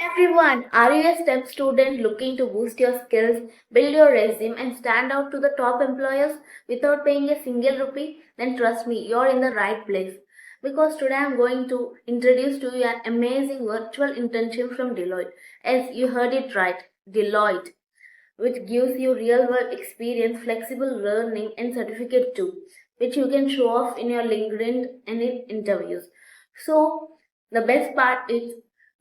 Everyone, are you a STEM student looking to boost your skills, build your resume, and stand out to the top employers without paying a single rupee? Then trust me, you're in the right place. Because today I'm going to introduce to you an amazing virtual internship from Deloitte. As you heard it right, Deloitte, which gives you real world experience, flexible learning, and certificate too, which you can show off in your LinkedIn and in interviews. So, the best part is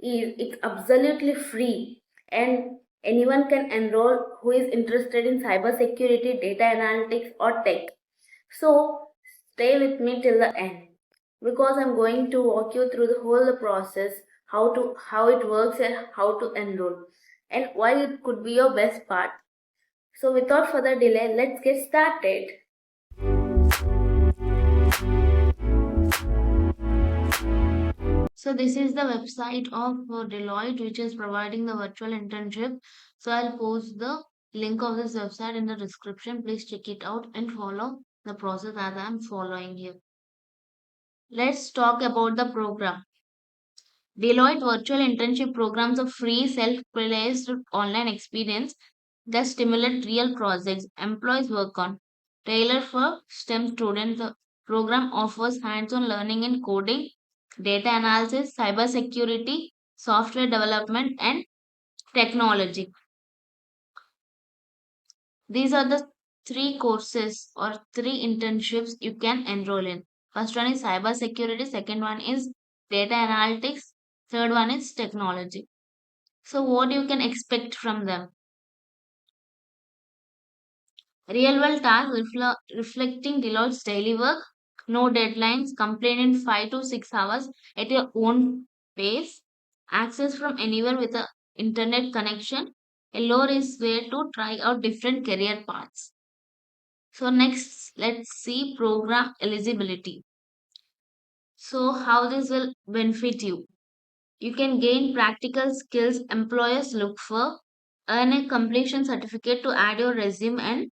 it's absolutely free and anyone can enroll who is interested in cybersecurity, data analytics, or tech. So, stay with me till the end because I'm going to walk you through the whole process, how it works and how to enroll and why it could be your best part. So without further delay, let's get started. So this is the website of Deloitte, which is providing the virtual internship. So I'll post the link of this website in the description. Please check it out and follow the process as I'm following here. Let's talk about the program. Deloitte Virtual Internship programs a free self-paced online experience that stimulate real projects employees work on. Tailored for STEM students, the program offers hands-on learning in coding, data analysis, cybersecurity, software development, and technology. These are the three courses or three internships you can enroll in. First one is cybersecurity, second one is data analytics, third one is technology. So, what you can expect from them? Real world tasks reflecting Deloitte's daily work, no deadlines, complete in 5 to 6 hours at your own pace, access from anywhere with a internet connection. A low risk way to try out different career paths. So next, let's see program eligibility. So how this will benefit you? You can gain practical skills employers look for, earn a completion certificate to add your resume and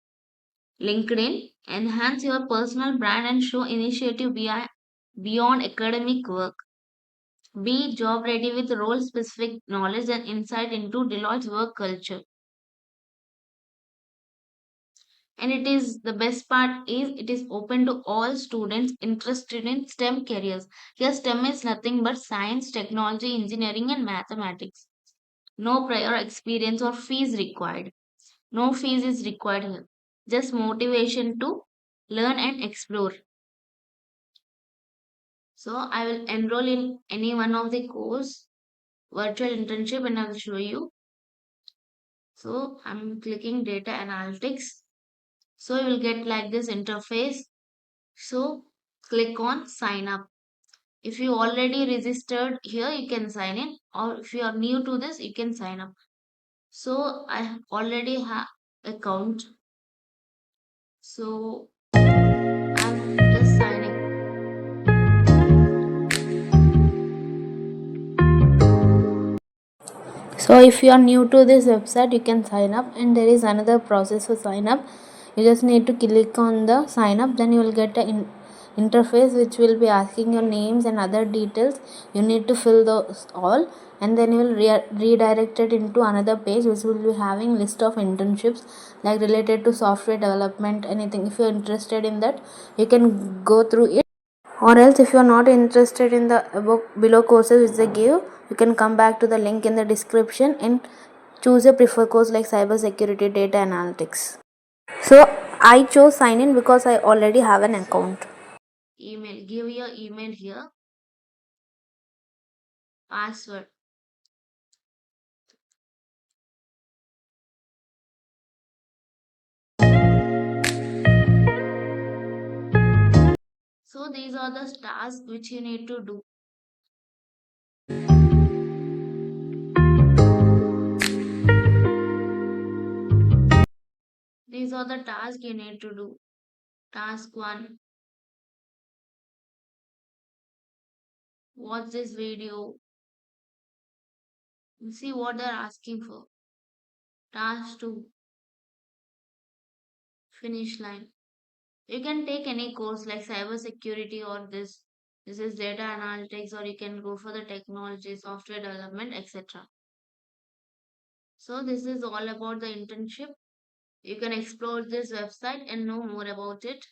LinkedIn, enhance your personal brand and show initiative beyond academic work. Be job ready with role specific knowledge and insight into Deloitte's work culture. And it is the best part is it is open to all students interested in STEM careers. Here STEM is nothing but science, technology, engineering and mathematics. No prior experience or fees required. No fees is required here. Just motivation to learn and explore. So I will enroll in any one of the course virtual internship and I'll show you. So I'm clicking data analytics. So you will get like this interface. So click on sign up. If you already registered here, you can sign in, or if you are new to this, you can sign up. So I already have account. So I'm just signing. So if you are new to this website, you can sign up and there is another process for sign up. You just need to click on the sign up, then you will get an interface which will be asking your names and other details. You need to fill those all and then you will redirect it into another page which will be having list of internships like related to software development, anything. If you are interested in that, you can go through it, or else if you are not interested in the above below courses which they give, you can come back to the link in the description and choose your preferred course like cybersecurity, data analytics. So I chose sign in because I already have an account. Email, give your email here, password. So these are the tasks which you need to do. These are the tasks you need to do. Task 1, watch this video, see what they're asking for. Task 2, finish line. You can take any course like cybersecurity or this is data analytics, or you can go for the technology, software development, etc. So this is all about the internship. You can explore this website and know more about it.